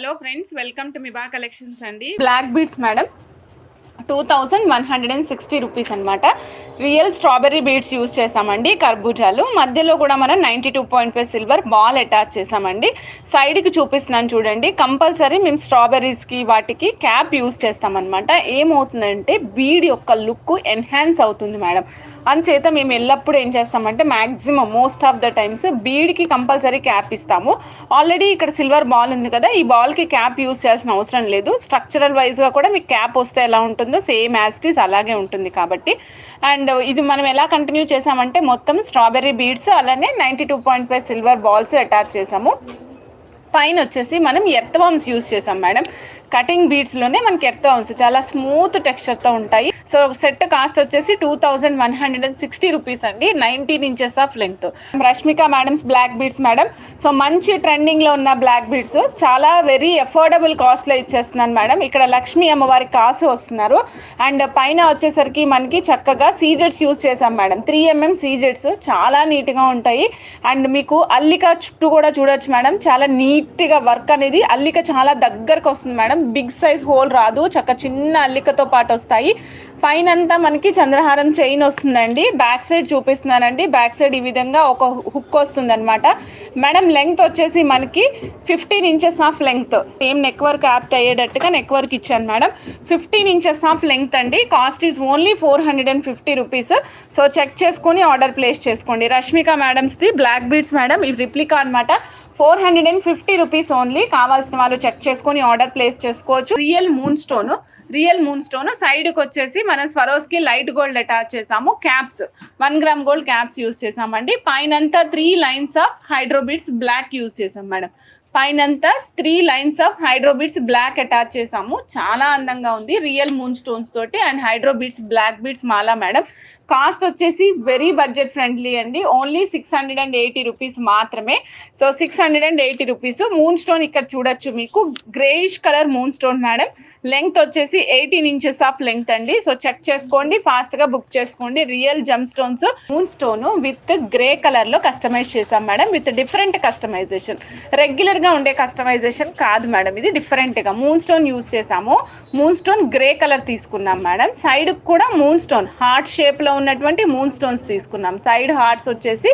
Hello friends, welcome to Miba collections అండి. Black beads madam 2160 rupees అనమాట. Real strawberry beads use చేసామండి. కర్బూజాలు మధ్యలో కూడా మనం 92.5 సిల్వర్ బాల్ అటాచ్ చేసామండి. సైడ్కి చూపిస్తున్నాను చూడండి. కంపల్సరీ మేము స్ట్రాబెర్రీస్కి వాటికి క్యాప్ యూజ్ చేస్తామన్నమాట. ఏమవుతుందంటే బీడ్ యొక్క లుక్ ఎన్హాన్స్ అవుతుంది మేడం. అంచేత మేము ఎల్లప్పుడూ ఏం చేస్తామంటే maximum most of the times బీడ్కి కంపల్సరీ క్యాప్ ఇస్తాము. ఆల్రెడీ ఇక్కడ సిల్వర్ బాల్ ఉంది కదా, ఈ బాల్కి క్యాప్ యూజ్ చేయాల్సిన అవసరం లేదు. స్ట్రక్చరల్ వైజ్గా కూడా మీకు క్యాప్ వస్తే ఎలా ఉంటుందో సేమ్ యాజ్ ఇట్ ఈస్ అలాగే ఉంటుంది కాబట్టి. అండ్ ఇది మనం ఎలా కంటిన్యూ చేసామంటే మొత్తం స్ట్రాబెర్రీ బీడ్స్ అలానే 92.5 సిల్వర్ బాల్స్ అటాచ్ చేసాము. పైన వచ్చేసి మనం ఎర్త్వామ్స్ యూజ్ చేసాం మేడం. కటింగ్ బీడ్స్లోనే మనకి ఎర్త్వామ్స్ చాలా స్మూత్ టెక్స్చర్తో ఉంటాయి. సో సెట్ కాస్ట్ వచ్చేసి 2160 రూపీస్ అండి. 19 inches of length. Rashmika madam's black beads madam. So మంచి ట్రెండింగ్లో ఉన్న బ్లాక్ బీడ్స్ చాలా వెరీ అఫోర్డబుల్ కాస్ట్లో ఇచ్చేస్తున్నాను మేడం. ఇక్కడ లక్ష్మీ అమ్మవారి కాసు వస్తున్నారు. అండ్ పైన వచ్చేసరికి మనకి చక్కగా సీజెట్స్ యూజ్ చేసాం మేడం. 3mm సీజెట్స్ చాలా నీట్గా ఉంటాయి. అండ్ మీకు అల్లిక చుట్టూ కూడా చూడొచ్చు మేడం. చాలా నీట్గా వర్క్ అనేది అల్లిక చాలా దగ్గరకు వస్తుంది మేడం. బిగ్ సైజ్ హోల్ రాదు, చక్క చిన్న అల్లికతో పాటు వస్తాయి. పైన అంతా మనకి చంద్రహారం చైన్ వస్తుందండి. బ్యాక్ సైడ్ చూపిస్తున్నానండి. బ్యాక్ సైడ్ ఈ విధంగా ఒక హుక్ వస్తుంది అనమాట మేడం. లెంగ్త్ వచ్చేసి మనకి 15 ఇంచెస్ ఆఫ్ లెంగ్త్. ఏం నెక్ వర్క్ యాప్ట్ అయ్యేటట్టుగా నెక్ వర్క్ ఇచ్చాను మేడం. 15 ఇంచెస్ ఆఫ్ లెంగ్త్ అండి. Cost is only 450 rupees. So check చేసుకుని ఆర్డర్ ప్లేస్ చేసుకోండి. రష్మిక మేడమ్స్ది బ్లాక్ బీడ్స్ మేడం. ఈ రిప్లికా అనమాట. 450 రూపీస్ ఓన్లీ. కావాల్సిన వాళ్ళు చెక్ చేసుకుని ఆర్డర్ ప్లేస్ చేసుకోవచ్చు. రియల్ మూన్ స్టోన్ సైడ్కి వచ్చేసి మనం స్వరోస్కి లైట్ గోల్డ్ అటాచ్ చేసాము. Caps 1 gram gold caps use చేసామండి. పైనంతా 3 lines of hydro beads black use చేసాం మేడం. పైనంతా 3 lines of hydro beads black attach చేసాము. చాలా అందంగా ఉంది. రియల్ మూన్ స్టోన్స్ తోటి అండ్ హైడ్రోబీడ్స్ బ్లాక్ బీడ్స్ మాలా మేడం. కాస్ట్ వచ్చేసి వెరీ బడ్జెట్ ఫ్రెండ్లీ అండి. ఓన్లీ 680 రూపీస్ మాత్రమే. So 680 rupees. మూన్ స్టోన్ ఇక్కడ చూడొచ్చు మీకు. Greyish colour moon stone madam. Length వచ్చేసి 18 ఇంచెస్ ఆఫ్ లెంగ్త్ అండి. సో చెక్ చేసుకోండి, ఫాస్ట్గా బుక్ చేసుకోండి. Real gem stones. Moon stone with grey కలర్లో కస్టమైజ్ చేసాం మేడం. With different customisation. రెగ్యులర్గా ఉండే కస్టమైజేషన్ కాదు మేడం. ఇది డిఫరెంట్గా మూన్ స్టోన్ యూజ్ చేసాము. మూన్ స్టోన్ గ్రే కలర్ తీసుకున్నాం మేడం. సైడ్ కూడా మూన్ స్టోన్ హార్ట్ షేప్లో ఉన్నటువంటి మూన్ స్టోన్స్ తీసుకున్నాం. సైడ్ హార్ట్స్ వచ్చేసి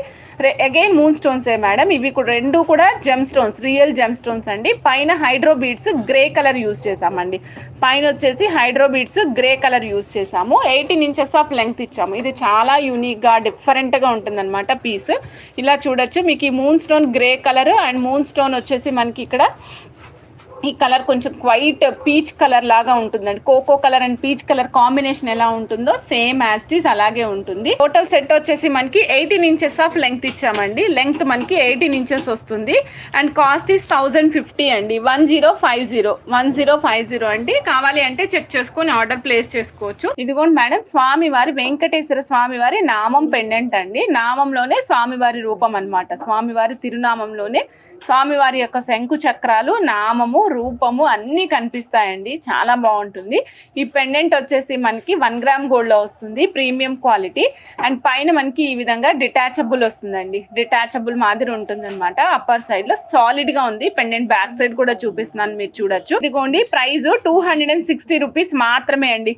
అగైన్ మూన్ స్టోన్సే మేడం. ఇవి కూడా రెండు కూడా gem stones, real gem stones అండి. పైన hydro beads grey colour use చేసామండి. పైన వచ్చేసి hydro beads grey colour use చేసాము. 18 ఇంచెస్ ఆఫ్ లెంగ్త్ ఇచ్చాము. ఇది చాలా యూనిక్గా డిఫరెంట్గా ఉంటుందన్నమాట పీస్. ఇలా చూడొచ్చు మీకు. ఈ moon stone grey colour and moon stone వచ్చేసి మనకి ఇక్కడ ఈ కలర్ కొంచెం క్వైట్ పీచ్ కలర్ లాగా ఉంటుందండి. Cocoa colour and peach colour combination ఎలా ఉంటుందో సేమ్ యాజ్ ఇట్ ఈస్ అలాగే ఉంటుంది. టోటల్ సెట్ వచ్చేసి మనకి 18 ఇంచెస్ ఆఫ్ లెంగ్త్ ఇచ్చామండి. లెంగ్త్ మనకి 18 ఇంచెస్ వస్తుంది. అండ్ కాస్ట్ ఈస్ 1050 అండి. 1050 అండి. కావాలి అంటే చెక్ చేసుకొని ఆర్డర్ ప్లేస్ చేసుకోవచ్చు. ఇదిగోండి మేడం, స్వామివారి వెంకటేశ్వర స్వామివారి నామం పెండెంట్ అండి. నామంలోనే స్వామివారి రూపం అనమాట. స్వామివారి తిరునామంలోనే స్వామివారి యొక్క శంకు చక్రాలు, నామము, రూపము అన్నీ కనిపిస్తాయండి. చాలా బాగుంటుంది. ఈ పెండెంట్ వచ్చేసి మనకి 1 గ్రామ్ గోల్డ్లో వస్తుంది. Premium quality. అండ్ పైన మనకి ఈ విధంగా డిటాచబుల్ వస్తుందండి. డిటాచబుల్ మాదిరి ఉంటుంది అనమాట. అప్పర్ సైడ్ లో సాలిడ్ గా ఉంది. పెండెంట్ బ్యాక్ సైడ్ కూడా చూపిస్తున్నాను, మీరు చూడొచ్చు. ఇదిగోండి ప్రైస్ 260 రూపీస్ మాత్రమే అండి.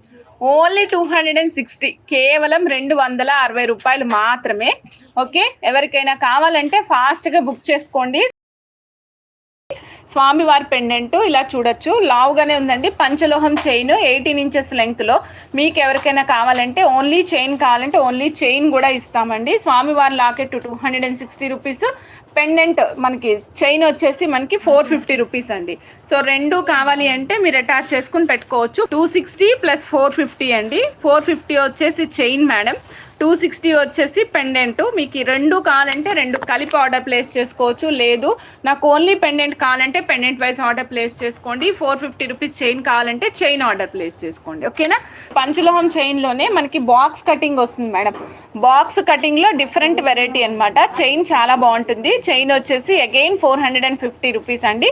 ఓన్లీ 260. కేవలం 260 రూపాయలు మాత్రమే. ఓకే, ఎవరికైనా కావాలంటే ఫాస్ట్గా బుక్ చేసుకోండి. స్వామివారి పెండెంట్ ఇలా చూడొచ్చు. లావుగానే ఉందండి. పంచలోహం చైన్ 18 ఇంచెస్ లెంగ్త్లో. మీకు ఎవరికైనా కావాలంటే ఓన్లీ చైన్ కావాలంటే ఓన్లీ చైన్ కూడా ఇస్తామండి. స్వామివారి లాకెట్ 260 రూపీస్. పెండెంట్ మనకి చైన్ వచ్చేసి మనకి 450 రూపీస్ అండి. సో రెండు కావాలి అంటే మీరు అటాచ్ చేసుకుని పెట్టుకోవచ్చు. 260 + 450 అండి. 450 వచ్చేసి చైన్ మేడం. 260 వచ్చేసి పెండెంట్. మీకు రెండు కావాలంటే రెండు కలిపి ఆర్డర్ ప్లేస్ చేసుకోవచ్చు. లేదు నాకు ఓన్లీ పెండెంట్ కావాలంటే పెండెంట్ వైజ్ ఆర్డర్ ప్లేస్ చేసుకోండి. 450 రూపీస్ చైన్ కావాలంటే చైన్ ఆర్డర్ ప్లేస్ చేసుకోండి. ఓకేనా. పంచలోహం చైన్లోనే మనకి బాక్స్ కటింగ్ వస్తుంది మేడం. బాక్స్ కటింగ్లో డిఫరెంట్ వెరైటీ అనమాట. చైన్ చాలా బాగుంటుంది. చైన్ వచ్చేసి అగైన్ 450 రూపీస్ అండి.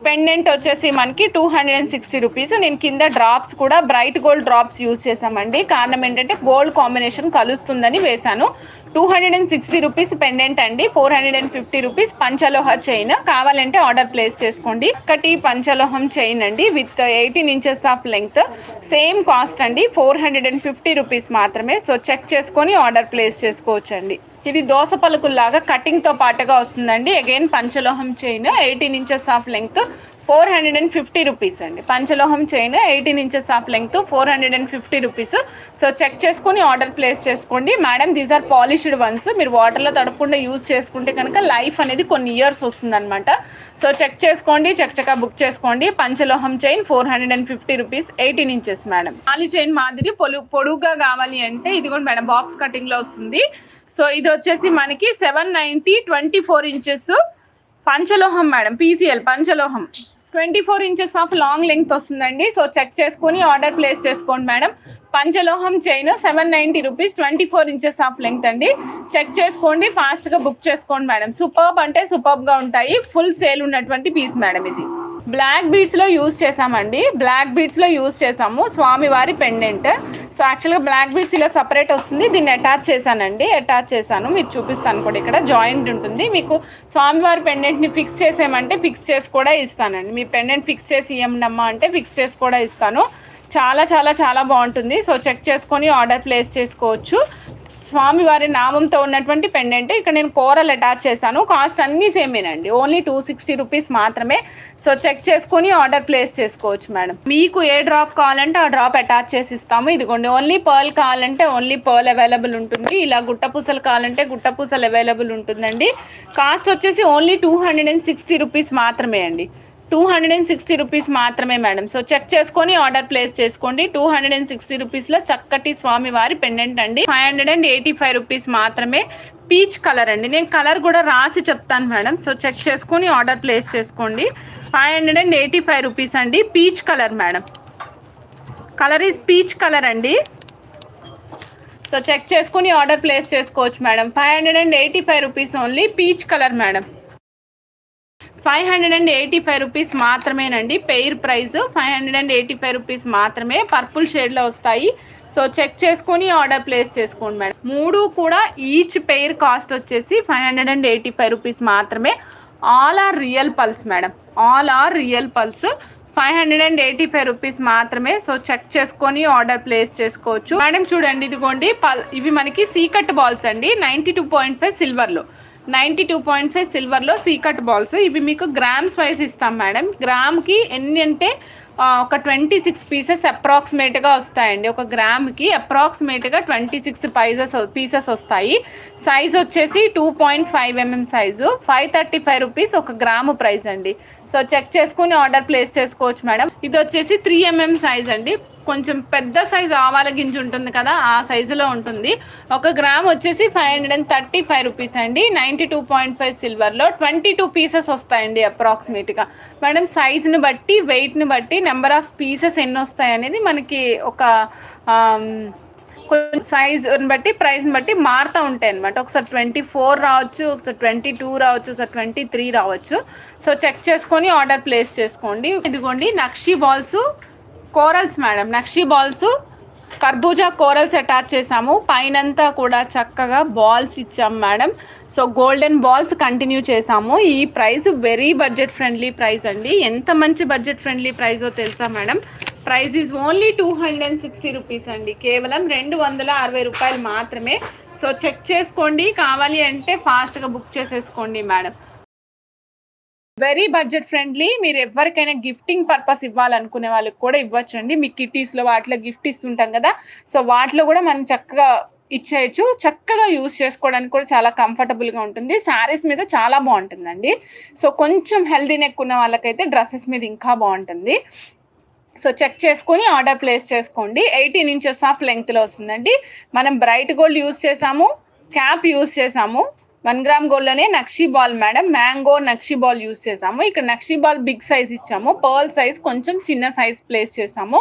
పెండెంట్ వచ్చేసి మనకి 260 రూపీస్. నేను కింద డ్రాప్స్ కూడా బ్రైట్ గోల్డ్ డ్రాప్స్ యూజ్ చేసామండి. కారణం ఏంటంటే గోల్డ్ కాంబినేషన్ కలుస్తుందని వేశాను. 260 రూపీస్ పెండెంట్ అండి, 450 రూపీస్ పంచలోహ చైన్. కావాలంటే ఆర్డర్ ప్లేస్ చేసుకోండి. ఒకటి పంచలోహం చైన్ అండి with 18 inches of length, same cost అండి, 450 రూపీస్ మాత్రమే. సో చెక్ చేసుకొని ఆర్డర్ ప్లేస్ చేసుకోవచ్చు అండి. ఇది దోస పలుకుల్లాగా కటింగ్తో పాటుగా వస్తుందండి. అగైన్ పంచలోహం chain, 18 inches of length, 450 rupees అండి. పంచలోహం chain 18 inches of length, 450 rupees. So check చేసుకొని ఆర్డర్ ప్లేస్ చేసుకోండి. Madam these are polished ones. మీరు వాటర్లో తడపకుండా యూజ్ చేసుకుంటే కనుక లైఫ్ అనేది కొన్ని ఇయర్స్ వస్తుందన్నమాట. సో చెక్ చేసుకోండి, చక్కగా బుక్ చేసుకోండి. పంచలోహం చైన్ 450 రూపీస్, 18 ఇంచెస్ మేడం. తాళి చైన్ మాదిరి పొడుగుగా కావాలి అంటే ఇది కూడా మేడం బాక్స్ కటింగ్లో వస్తుంది. సో ఇది వచ్చేసి మనకి 790, 24 ఇంచెస్ పంచలోహం మేడం, పీసీఎల్ పంచలోహం, 24 ఇంచెస్ ఆఫ్ లాంగ్ లెంగ్త్ వస్తుందండి. సో చెక్ చేసుకుని ఆర్డర్ ప్లేస్ చేసుకోండి మేడం. పంచలోహం chain 790 rupees, 24 inches of length అండి. చెక్ చేసుకోండి, ఫాస్ట్గా బుక్ చేసుకోండి మేడం. సూపర్బ్ అంటే సూపర్బ్గా ఉంటాయి. ఫుల్ సేల్ ఉన్నటువంటి పీస్ మేడం ఇది. బ్లాక్ బీడ్స్లో యూజ్ చేసామండి, బ్లాక్ బీడ్స్లో యూజ్ చేసాము స్వామివారి పెండెంట్. సో యాక్చువల్గా బ్లాక్ బీడ్స్ ఇలా సపరేట్ వస్తుంది, దీన్ని అటాచ్ చేశానండి, అటాచ్ చేశాను. మీకు చూపిస్తాను కూడా, ఇక్కడ జాయింట్ ఉంటుంది. మీకు స్వామివారి పెండెంట్ని ఫిక్స్ చేసేయమంటే ఫిక్స్ చేసి కూడా ఇస్తానండి. మీ పెండెంట్ ఫిక్స్ చేసి ఇవ్వమమ్మా అంటే ఫిక్స్ చేసి కూడా ఇస్తాను. చాలా చాలా చాలా బాగుంటుంది. సో చెక్ చేసుకొని ఆర్డర్ ప్లేస్ చేసుకోవచ్చు. స్వామివారి నామంతో ఉన్నటువంటి పెండెంట్. ఇక్కడ నేను కోరల్ అటాచ్ చేశాను. కాస్ట్ అన్నీ సేమేనండి, ఓన్లీ 260 రూపీస్ మాత్రమే. సో చెక్ చేసుకుని ఆర్డర్ ప్లేస్ చేసుకోవచ్చు మేడం. మీకు ఏ డ్రాప్ కావాలంటే ఆ డ్రాప్ అటాచ్ చేసి ఇస్తాము. ఇదిగోండి, ఓన్లీ పర్ల్ కావాలంటే ఓన్లీ పర్ల్ అవైలబుల్ ఉంటుంది. ఇలా గుట్టపూసలు కావాలంటే గుట్టపూసలు అవైలబుల్ ఉంటుందండి. కాస్ట్ వచ్చేసి ఓన్లీ 260 రూపీస్ మాత్రమే అండి, 260 రూపీస్ మాత్రమే మేడం. సో చెక్ చేసుకొని ఆర్డర్ ప్లేస్ చేసుకోండి. 260 రూపీస్లో చక్కటి స్వామివారి పెండెంట్ అండి. 585 రూపీస్ మాత్రమే. పీచ్ కలర్ అండి, నేను కలర్ కూడా రాసి చెప్తాను మేడం. సో చెక్ చేసుకొని ఆర్డర్ ప్లేస్ చేసుకోండి. 585 రూపీస్ అండి, peach colour madam. Colour is peach colour అండి. సో చెక్ చేసుకుని ఆర్డర్ ప్లేస్ చేసుకోవచ్చు madam. 585 rupees only, peach colour madam. 585 rupees మాత్రమేనండి, పెయిర్ ప్రైస్ 585 రూపీస్ మాత్రమే. పర్పుల్ షేడ్లో వస్తాయి. సో చెక్ చేసుకొని ఆర్డర్ ప్లేస్ చేసుకోండి మేడం. మూడు కూడా ఈచ్ పెయిర్ కాస్ట్ వచ్చేసి 585 రూపీస్ మాత్రమే. All are real pearls madam, all are real pulse. 585 rupees మాత్రమే. సో చెక్ చేసుకొని ఆర్డర్ ప్లేస్ చేసుకోవచ్చు మేడం. చూడండి, ఇదిగోండి ఇవి మనకి సీకట్ బాల్స్ అండి, 92.5 సిల్వర్లో, 92.5 సిల్వర్లో సీకట్ బాల్స్. ఇవి మీకు గ్రామ్స్ వైజ్ ఇస్తాం మేడం. గ్రామ్కి ఎన్ని అంటే ఒక 26 పీసెస్ అప్రాక్సిమేట్గా వస్తాయండి. ఒక గ్రామ్కి అప్రాక్సిమేట్గా 26 పీసెస్ వస్తాయి. సైజ్ వచ్చేసి 2.5 mm సైజు, 535 రూపీస్ ఒక గ్రాము ప్రైస్ అండి. సో చెక్ చేసుకుని ఆర్డర్ ప్లేస్ చేసుకోవచ్చు మేడం. ఇది వచ్చేసి 3 mm సైజ్ అండి, కొంచెం పెద్ద సైజు ఆవాల గింజ ఉంటుంది కదా, ఆ సైజులో ఉంటుంది. ఒక గ్రామ్ వచ్చేసి 535 రూపీస్ అండి. 92.5 సిల్వర్లో 22 పీసెస్ వస్తాయండి అప్రాక్సిమేట్గా మేడం. సైజుని బట్టి, వెయిట్ని బట్టి, నెంబర్ ఆఫ్ పీసెస్ ఎన్ని వస్తాయి అనేది మనకి ఒక కొంచెం సైజుని బట్టి, ప్రైస్ని బట్టి మారుతూ ఉంటాయి అనమాట. ఒకసారి 24 రావచ్చు, ఒకసారి 22 రావచ్చు, ఒకసారి 23 రావచ్చు. సో చెక్ చేసుకొని ఆర్డర్ ప్లేస్ చేసుకోండి. ఇదిగోండి nakshi balls, corals madam, nakshi balls, కర్బూజా కోరల్స్ అటాచ్ చేసాము. పైనంతా కూడా చక్కగా బాల్స్ ఇచ్చాము madam. So golden balls continue చేసాము. ఈ price very budget friendly price అండి. ఎంత మంచి బడ్జెట్ ఫ్రెండ్లీ ప్రైజో తెలుసా madam. Price is only 260 rupees అండి, కేవలం 260 రూపాయలు మాత్రమే. సో చెక్ చేసుకోండి, కావాలి అంటే ఫాస్ట్గా బుక్ చేసేసుకోండి మేడం. Very budget friendly. మీరు ఎవరికైనా గిఫ్టింగ్ పర్పస్ ఇవ్వాలనుకునే వాళ్ళకి కూడా ఇవ్వచ్చండి. మీ కిటీస్లో వాటిలో గిఫ్ట్ ఇస్తుంటాం కదా, సో వాటిలో కూడా మనం చక్కగా ఇచ్చేయచ్చు. చక్కగా యూజ్ చేసుకోవడానికి కూడా చాలా కంఫర్టబుల్గా ఉంటుంది. శారీస్ మీద చాలా బాగుంటుందండి. సో కొంచెం హెల్దీ నెక్ ఉన్న వాళ్ళకైతే డ్రెస్సెస్ మీద ఇంకా బాగుంటుంది. సో చెక్ చేసుకొని ఆర్డర్ ప్లేస్ చేసుకోండి. 18 ఇంచెస్ ఆఫ్ లెంగ్త్లో వస్తుందండి. మనం బ్రైట్ గోల్డ్ యూజ్ చేసాము, క్యాప్ యూజ్ చేసాము, 1 గ్రామ్ గోల్డ్లోనే నక్షి బాల్ మేడం, మ్యాంగో నక్షి బాల్ యూస్ చేసాము. ఇక్కడ నక్షి బాల్ బిగ్ సైజ్ ఇచ్చాము, పర్ల్ సైజ్ కొంచెం చిన్న సైజ్ ప్లేస్ చేసాము.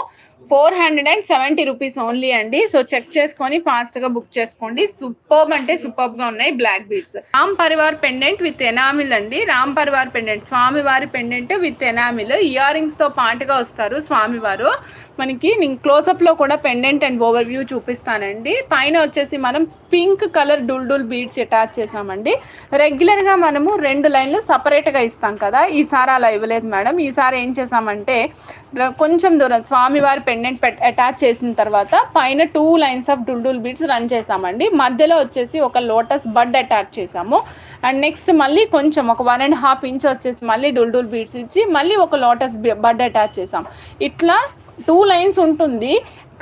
470 రూపీస్ ఓన్లీ అండి. సో చెక్ చేసుకొని ఫాస్ట్గా బుక్ చేసుకోండి. సూపర్బ్ అంటే సూపర్బ్గా ఉన్నాయి black beads. Ram Parivar pendant with enamel అండి. రామ్ పరివార్ పెండెంట్, స్వామివారి పెండెంట్ విత్ ఎనామిల్. ఇయర్ రింగ్స్తో పాటుగా వస్తారు స్వామివారు. మనకి నేను క్లోజప్లో కూడా పెండెంట్ అండ్ ఓవర్ వ్యూ చూపిస్తానండి. పైన వచ్చేసి మనం పింక్ కలర్ డుల్ బీడ్స్ అటాచ్ చేసామండి. రెగ్యులర్గా మనము 2 లైన్లు సపరేట్గా ఇస్తాం కదా, ఈసారి అలా ఇవ్వలేదు మేడం. ఈసారి ఏం చేసామంటే కొంచెం దూరం స్వామివారి పెండెంట్ అటాచ్ చేసిన తర్వాత పైన 2 లైన్స్ ఆఫ్ డుల్ బీడ్స్ రన్ చేసామండి. మధ్యలో వచ్చేసి ఒక లోటస్ బడ్ అటాచ్ చేసాము. అండ్ నెక్స్ట్ మళ్ళీ కొంచెం ఒక 1.5 ఇంచ్ వచ్చేసి మళ్ళీ డుల్ బీడ్స్ ఇచ్చి మళ్ళీ ఒక లోటస్ బడ్ అటాచ్ చేసాం. ఇట్లా 2 లైన్స్ ఉంటుంది,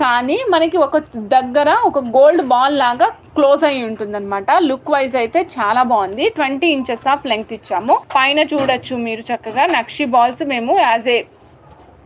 కానీ మనకి ఒక దగ్గర ఒక గోల్డ్ బాల్ లాగా క్లోజ్ అయి ఉంటుంది అనమాట. లుక్ వైజ్ అయితే చాలా బాగుంది. 20 ఇంచెస్ ఆఫ్ లెంగ్త్ ఇచ్చాము. పైన చూడొచ్చు మీరు చక్కగా నక్షి బాల్స్ మేము యాజ్ ఏ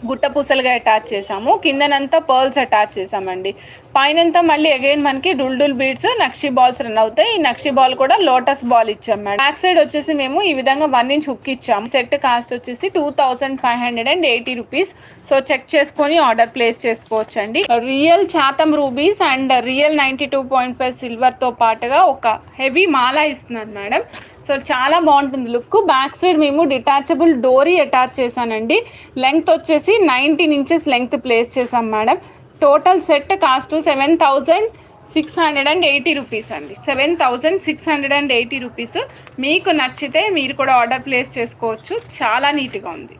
గుట్ట పూసలుగా అటాచ్ చేసాము. కిందనంతా పర్ల్స్ అటాచ్ చేసామండి. పైనంతా మళ్ళీ అగైన్ మనకి డుల్ బీడ్స్ నక్షి బాల్స్ రన్ అవుతాయి. ఈ నక్షి బాల్ కూడా లోటస్ బాల్ ఇచ్చాం మేడం. బ్యాక్ సైడ్ వచ్చేసి మేము ఈ విధంగా 1 ఇంచ్ హుక్ ఇచ్చాము. సెట్ కాస్ట్ వచ్చేసి 2580 రూపీస్. సో చెక్ చేసుకొని ఆర్డర్ ప్లేస్ చేసుకోవచ్చు అండి. రియల్ చాతం రూబీస్ అండ్ రియల్ 92.5 సిల్వర్తో పాటుగా ఒక హెవీ మాల ఇస్తున్నారు మేడం. సో చాలా బాగుంటుంది లుక్. బ్యాక్ సైడ్ మేము డిటాచబుల్ డోరీ అటాచ్ చేశానండి. లెంగ్త్ వచ్చేసి 19 ఇంచెస్ లెంగ్త్ ప్లేస్ చేసాం madam. Total set cost 7680 rupees అండి. 7680 రూపీస్. మీకు నచ్చితే మీరు కూడా ఆర్డర్ ప్లేస్ చేసుకోవచ్చు. చాలా నీట్గా ఉంది.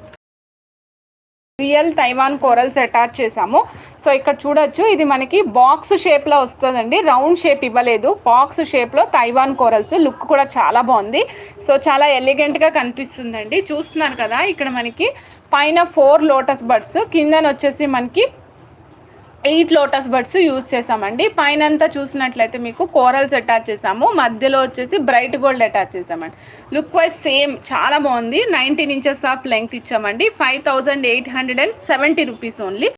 రియల్ తైవాన్ కోరల్స్ అటాచ్ చేసాము. సో ఇక్కడ చూడొచ్చు, ఇది మనకి బాక్స్ షేప్లో వస్తుందండి, రౌండ్ షేప్ ఇవ్వలేదు. బాక్స్ షేప్లో తైవాన్ కోరల్స్. లుక్ కూడా చాలా బాగుంది. సో చాలా ఎలిగెంట్గా కనిపిస్తుందండి. చూస్తున్నారు కదా, ఇక్కడ మనకి పైన 4 లోటస్ బడ్స్, కిందన వచ్చేసి మనకి 8 లోటస్ బడ్స్ యూజ్ చేసామండి. పైన అంతా చూసినట్లయితే మీకు కోరల్స్ అటాచ్ చేసాము, మధ్యలో వచ్చేసి బ్రైట్ గోల్డ్ అటాచ్ చేసామండి. లుక్ వైజ్ సేమ్ చాలా బాగుంది. 19 ఇంచెస్ ఆఫ్ లెంగ్త్ ఇచ్చామండి. 5870 రూపీస్ ఓన్లీ.